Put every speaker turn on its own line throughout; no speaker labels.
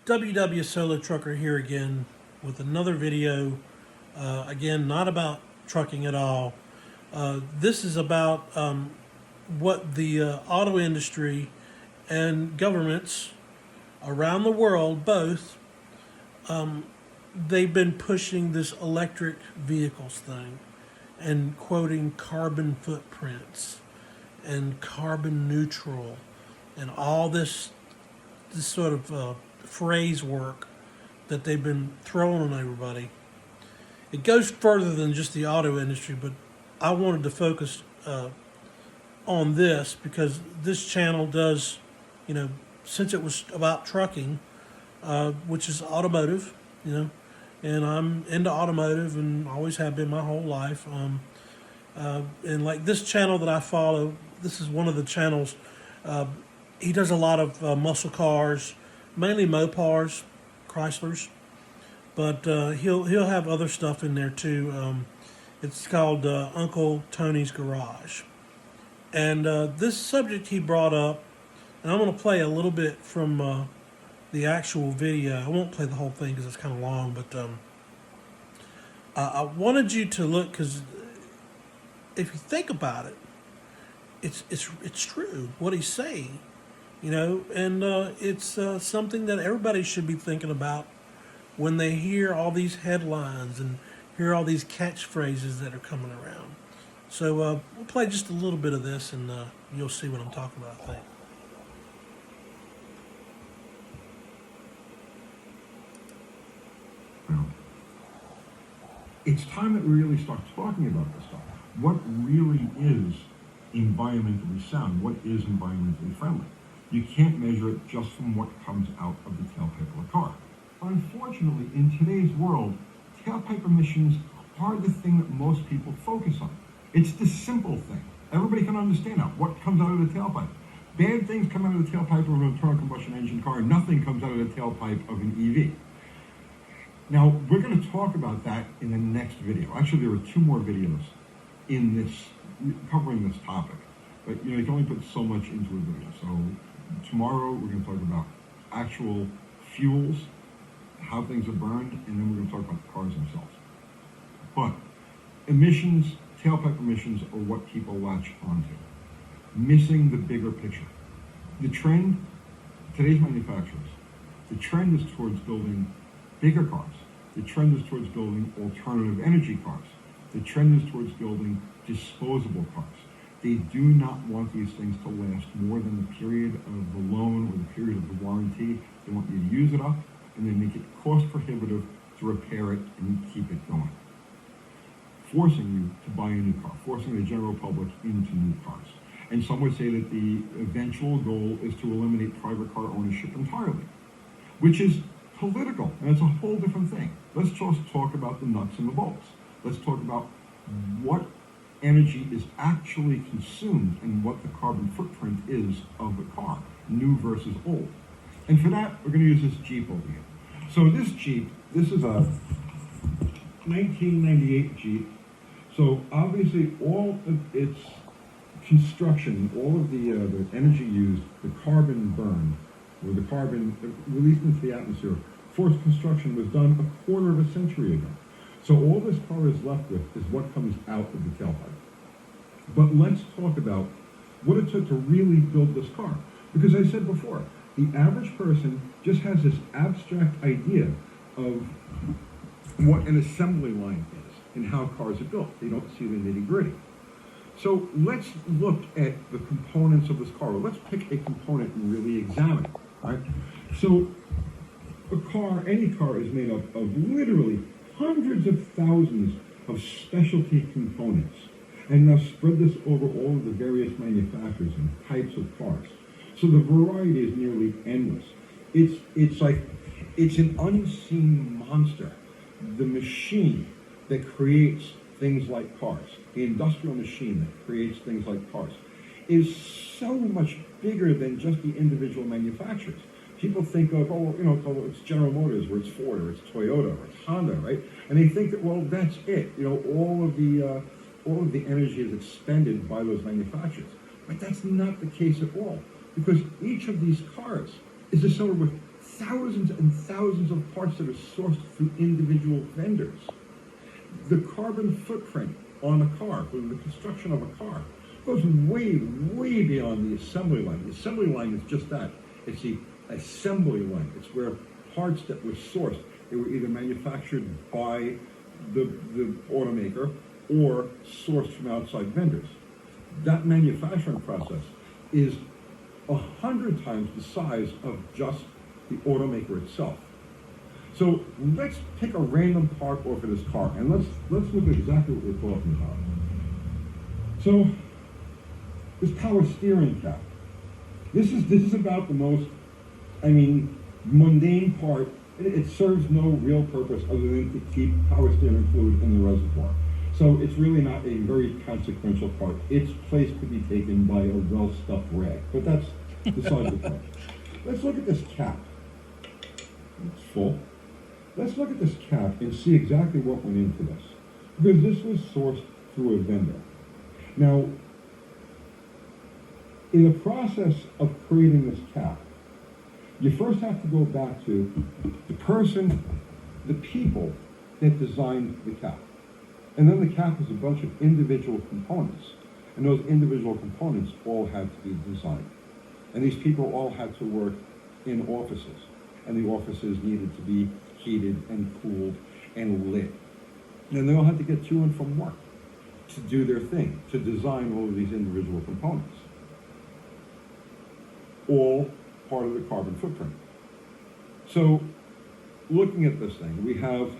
WW Solo Trucker here again with another video. Again, not about trucking at all. This is about what the auto industry and governments around the world, both, they've been pushing this electric vehicles thing and quoting carbon footprints and carbon neutral and all this sort of phrase work that they've been throwing on everybody. It goes further than just the auto industry, but I wanted to focus on this because this channel does, since it was about trucking, which is automotive, and I'm into automotive and always have been my whole life. And like this channel that I follow, this is one of the channels. He does a lot of muscle cars, mainly Mopars, Chryslers, but he'll have other stuff in there too. It's called Uncle Tony's Garage, and this subject he brought up, and I'm going to play a little bit from the actual video. I won't play the whole thing because it's kind of long, but I wanted you to look because if you think about it, it's true what he's saying. And it's something that everybody should be thinking about when they hear all these headlines and hear all these catchphrases that are coming around. So we'll play just a little bit of this, and you'll see what I'm talking about, I think.
It's time that we really start talking about this stuff. What really is environmentally sound? What is environmentally friendly? You can't measure it just from what comes out of the tailpipe of a car. Unfortunately, in today's world, tailpipe emissions are the thing that most people focus on. It's the simple thing. Everybody can understand that. What comes out of the tailpipe? Bad things come out of the tailpipe of an internal combustion engine car. Nothing comes out of the tailpipe of an EV. Now, we're going to talk about that in the next video. Actually, there are 2 more videos in this, covering this topic. But, you can only put so much into a video. So tomorrow, we're going to talk about actual fuels, how things are burned, and then we're going to talk about the cars themselves. But emissions, tailpipe emissions, are what people latch onto. Missing the bigger picture. The trend, today's manufacturers, the trend is towards building bigger cars. The trend is towards building alternative energy cars. The trend is towards building disposable cars. They do not want these things to last more than the period of the loan or the period of the warranty. They want you to use it up and then make it cost prohibitive to repair it and keep it going. Forcing you to buy a new car, forcing the general public into new cars. And some would say that the eventual goal is to eliminate private car ownership entirely, which is political, and it's a whole different thing. Let's just talk about the nuts and the bolts. Let's talk about what energy is actually consumed and what the carbon footprint is of the car, new versus old. And for that, we're going to use this Jeep over here. So this Jeep, this is a 1998 Jeep. So obviously all of its construction, all of the energy used, the carbon burned, or the carbon released into the atmosphere, forced construction was done a quarter of a century ago. So all this car is left with is what comes out of the tailpipe. But let's talk about what it took to really build this car. Because I said before, the average person just has this abstract idea of what an assembly line is and how cars are built. They don't see the nitty-gritty. So let's look at the components of this car. Let's pick a component and really examine it, right? So a car, any car, is made up of literally hundreds of thousands of specialty components. And now spread this over all of the various manufacturers and types of cars. So the variety is nearly endless. It's an unseen monster. The machine that creates things like cars, the industrial machine that creates things like cars, is so much bigger than just the individual manufacturers. People think of, it's General Motors, or it's Ford, or it's Toyota, or it's Honda, right? And they think that, well, that's it. All of the energy is expended by those manufacturers. But that's not the case at all, because each of these cars is assembled with thousands and thousands of parts that are sourced through individual vendors. The carbon footprint on a car, for the construction of a car, goes way, way beyond the assembly line. The assembly line is just that. It's the assembly line. It's where parts that were sourced, they were either manufactured by the automaker or sourced from outside vendors. That manufacturing process is 100 times the size of just the automaker itself. So let's pick a random part off of this car and let's look at exactly what we're talking about. So this power steering cap. This is about the most, mundane part. It serves no real purpose other than to keep power steering fluid in the reservoir. So it's really not a very consequential part. Its place could be taken by a well-stuffed rag, but that's beside the point. Let's look at this cap. It's full. Let's look at this cap and see exactly what went into this. Because this was sourced through a vendor. Now, in the process of creating this cap, you first have to go back to the people that designed the cap. And then the cap is a bunch of individual components. And those individual components all had to be designed. And these people all had to work in offices. And the offices needed to be heated and cooled and lit. And they all had to get to and from work to do their thing, to design all of these individual components. All part of the carbon footprint. So, looking at this thing, we have,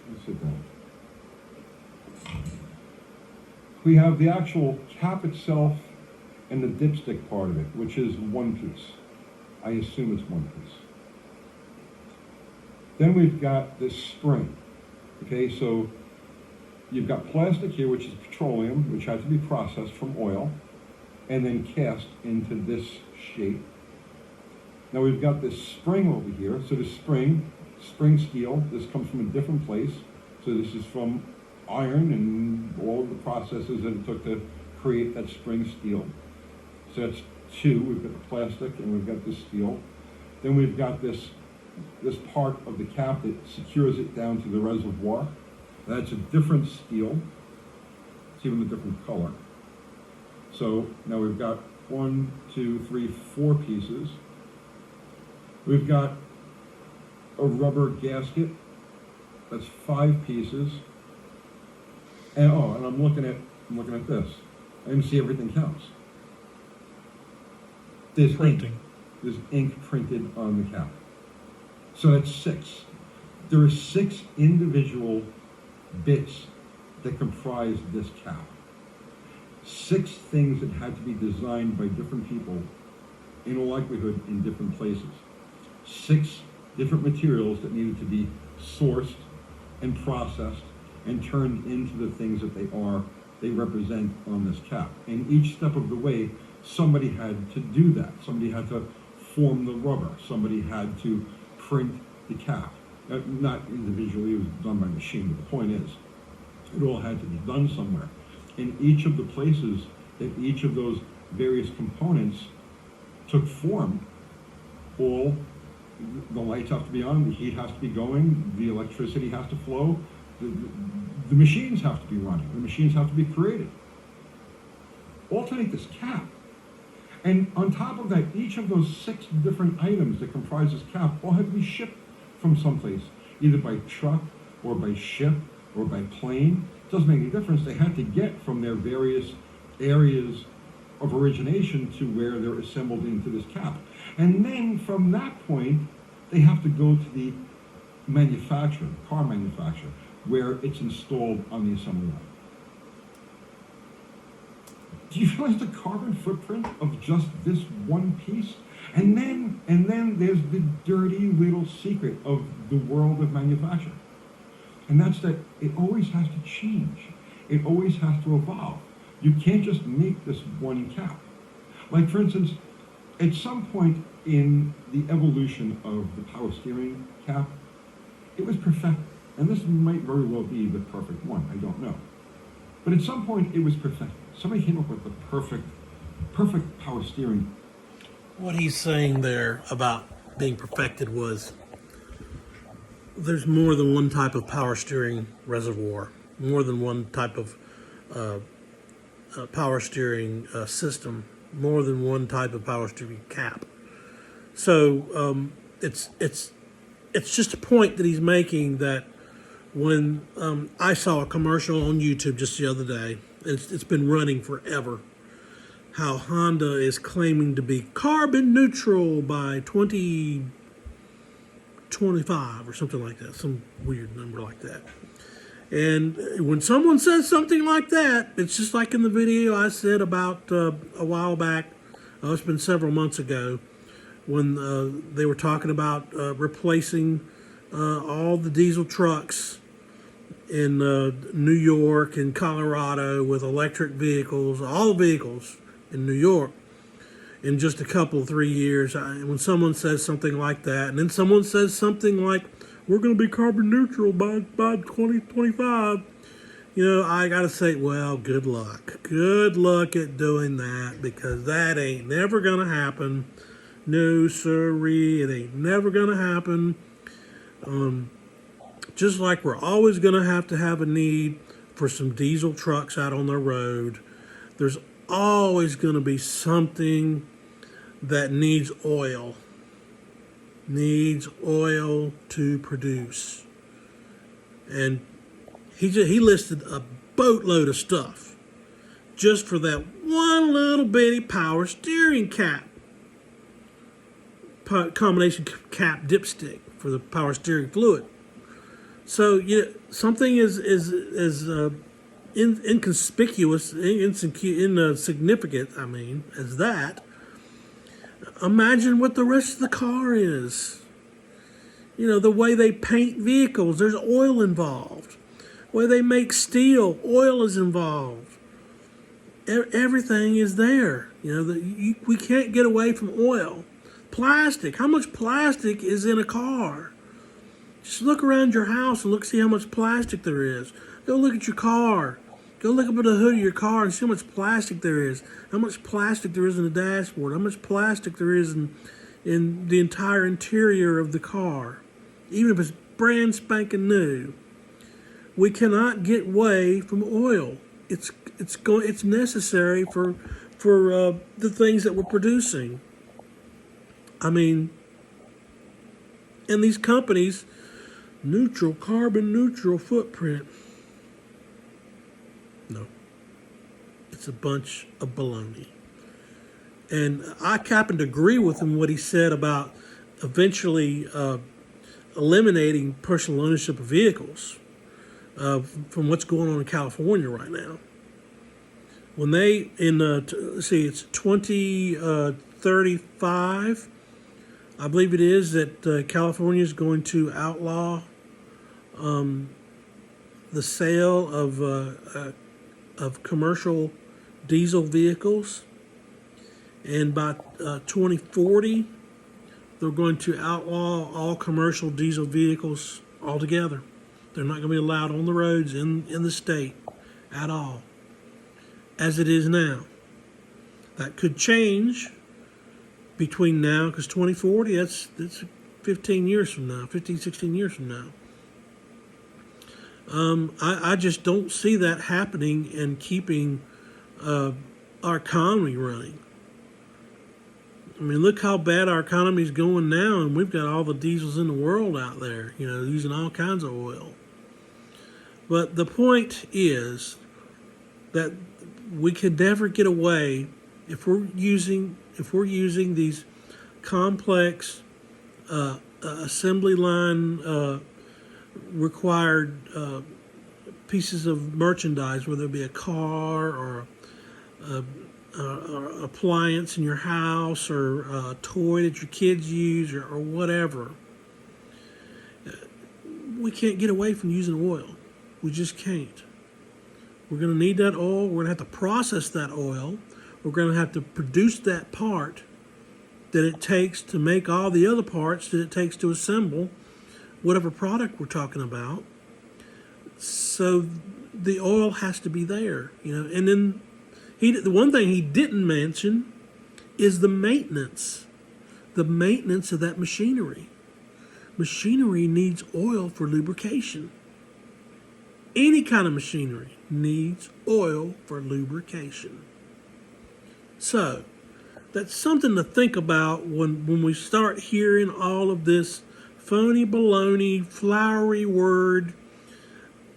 let's sit down. We have the actual cap itself and the dipstick part of it, which is one piece. I assume it's one piece. Then we've got this spring. Okay, so you've got plastic here, which is petroleum, which had to be processed from oil, and then cast into this shape. Now we've got this spring over here. So the spring steel, this comes from a different place. So this is from iron and all of the processes that it took to create that spring steel. So that's two. We've got the plastic and we've got the steel. Then we've got this part of the cap that secures it down to the reservoir. That's a different steel. It's even a different color. So now we've got 1, 2, 3, 4 pieces. We've got a rubber gasket. That's 5 pieces. And I'm looking at this. I can see everything counts. There's
Printing.
There's ink printed on the cap. So that's 6. There are 6 individual bits that comprise this cap. 6 things that had to be designed by different people, in all likelihood in different places. 6 different materials that needed to be sourced and processed and turned into the things that they represent on this cap. And each step of the way, somebody had to do that. Somebody had to form the rubber. Somebody had to print the cap. Not individually, it was done by machine, but the point is, it all had to be done somewhere. In each of the places that each of those various components took form, all the lights have to be on, the heat has to be going, the electricity has to flow, the machines have to be running, the machines have to be created. All to make this cap. And on top of that, each of those 6 different items that comprise this cap all had to be shipped from someplace, either by truck or by ship or by plane. It doesn't make any difference. They had to get from their various areas of origination to where they're assembled into this cap. And then from that point, they have to go to the manufacturer, car manufacturer, where it's installed on the assembly line. Do you realize the carbon footprint of just this one piece? And then there's the dirty little secret of the world of manufacturing. And that's that it always has to change. It always has to evolve. You can't just make this one cap. Like, for instance, at some point in the evolution of the power steering cap, it was perfected. And this might very well be the perfect one, I don't know. But at some point, it was perfected. Somebody came up with the perfect power steering.
What he's saying there about being perfected was there's more than one type of power steering reservoir, more than one type of power steering system, more than one type of power steering cap. So it's just a point that he's making that when I saw a commercial on YouTube just the other day, it's been running forever, how Honda is claiming to be carbon neutral by 2025 or something like that, some weird number like that. And when someone says something like that, it's just like in the video I said about a while back, it's been several months ago, when they were talking about replacing all the diesel trucks in New York and Colorado with electric vehicles, all vehicles in New York in just a couple, 3 years. When someone says something like that, and then someone says something like, we're going to be carbon neutral by 2025, I got to say, well, good luck. Good luck at doing that, because that ain't never going to happen. No, sirree, it ain't never going to happen. Just like we're always going to have a need for some diesel trucks out on the road, there's always going to be something that needs oil to produce. And he listed a boatload of stuff just for that one little bitty power steering cap, combination cap dipstick for the power steering fluid. So something is inconspicuous, insignificant, as that. Imagine what the rest of the car is. The way they paint vehicles, there's oil involved. The way they make steel, oil is involved. Everything is there. We can't get away from oil. Plastic, how much plastic is in a car? Just look around your house and see how much plastic there is. Go look at your car. Go look up at the hood of your car and see how much plastic there is. How much plastic there is in the dashboard. How much plastic there is in the entire interior of the car. Even if it's brand spanking new. We cannot get away from oil. It's necessary for the things that we're producing. And these companies, carbon neutral footprint. No. It's a bunch of baloney. And I happen to agree with him what he said about eventually eliminating personal ownership of vehicles from what's going on in California right now. When they, it's 2035, I believe it is, that California is going to outlaw the sale of commercial diesel vehicles, and by 2040 they're going to outlaw all commercial diesel vehicles altogether. They're not going to be allowed on the roads in the state at all, as it is now. That could change between now, because 2040, that's 15 years from now, 16 years from now. I just don't see that happening and keeping our economy running. Look how bad our economy is going now, and we've got all the diesels in the world out there, using all kinds of oil. But the point is that we can never get away if we're using these complex assembly line required pieces of merchandise, whether it be a car or a appliance in your house or a toy that your kids use or whatever. We can't get away from using oil. We just can't. We're going to need that oil. We're going to have to process that oil. We're going to have to produce that part that it takes to make all the other parts that it takes to assemble whatever product we're talking about. So the oil has to be there, And then the one thing he didn't mention is the maintenance. the maintenance of that machinery. Machinery needs oil for lubrication. Any kind of machinery needs oil for lubrication. So, that's something to think about when we start hearing all of this phony baloney, flowery word,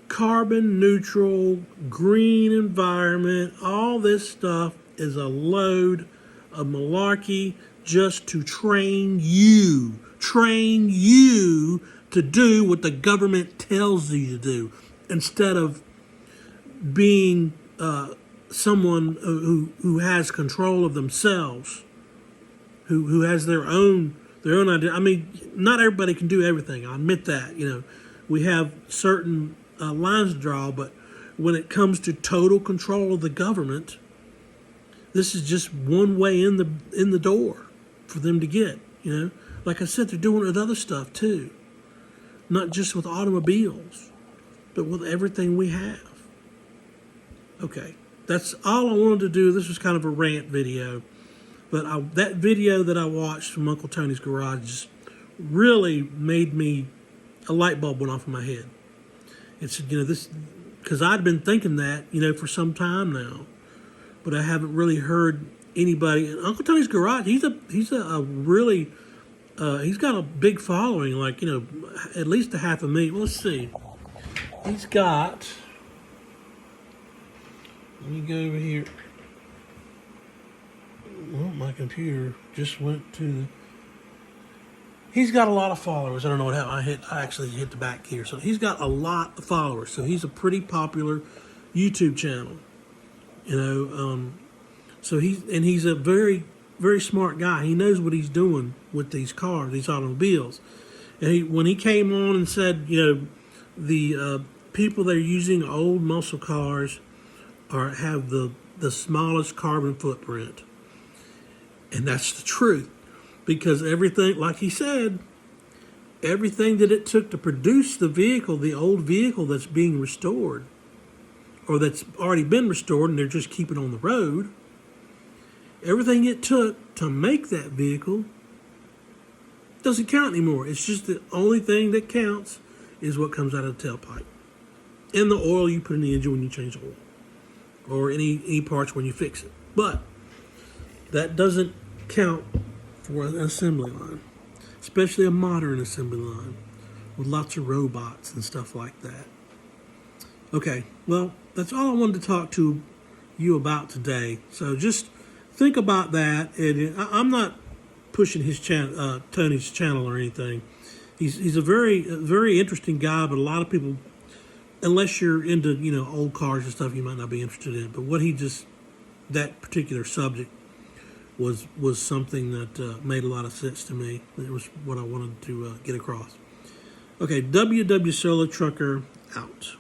carbon neutral, green environment. All this stuff is a load of malarkey just to train you to do what the government tells you to do, instead of being someone who has control of themselves, who has their own idea. I mean, not everybody can do everything. I admit that. We have certain lines to draw, but when it comes to total control of the government, this is just one way in the door for them to get. Like I said, they're doing it with other stuff too, not just with automobiles, but with everything we have. Okay, that's all I wanted to do. This was kind of a rant video, but that video that I watched from Uncle Tony's Garage just really made me, a light bulb went off in my head. It's this, because I'd been thinking that for some time now, but I haven't really heard anybody. And Uncle Tony's Garage, he's a really he's got a big following, like at least 500,000. Let's see, he's got. Let me go over here. Well, my computer just went to. He's got a lot of followers. I don't know what happened. I actually hit the back here. So he's got a lot of followers. So he's a pretty popular YouTube channel. So he's a very, very smart guy. He knows what he's doing with these cars, these automobiles. And when he came on and said, the people that are using old muscle cars have the smallest carbon footprint. And that's the truth. Because everything, like he said, everything that it took to produce the vehicle, the old vehicle that's being restored, or that's already been restored and they're just keeping on the road, everything it took to make that vehicle doesn't count anymore. It's just the only thing that counts is what comes out of the tailpipe and the oil you put in the engine when you change the oil, or any parts when you fix it. But that doesn't count for an assembly line, especially a modern assembly line with lots of robots and stuff like that. Okay, well, that's all I wanted to talk to you about today. So just think about that. And I'm not pushing his channel, Tony's channel or anything. He's a very interesting guy, but a lot of people, unless you're into old cars and stuff, you might not be interested in. But that particular subject was something that made a lot of sense to me. It was what I wanted to get across. Okay, WW Solo Trucker out.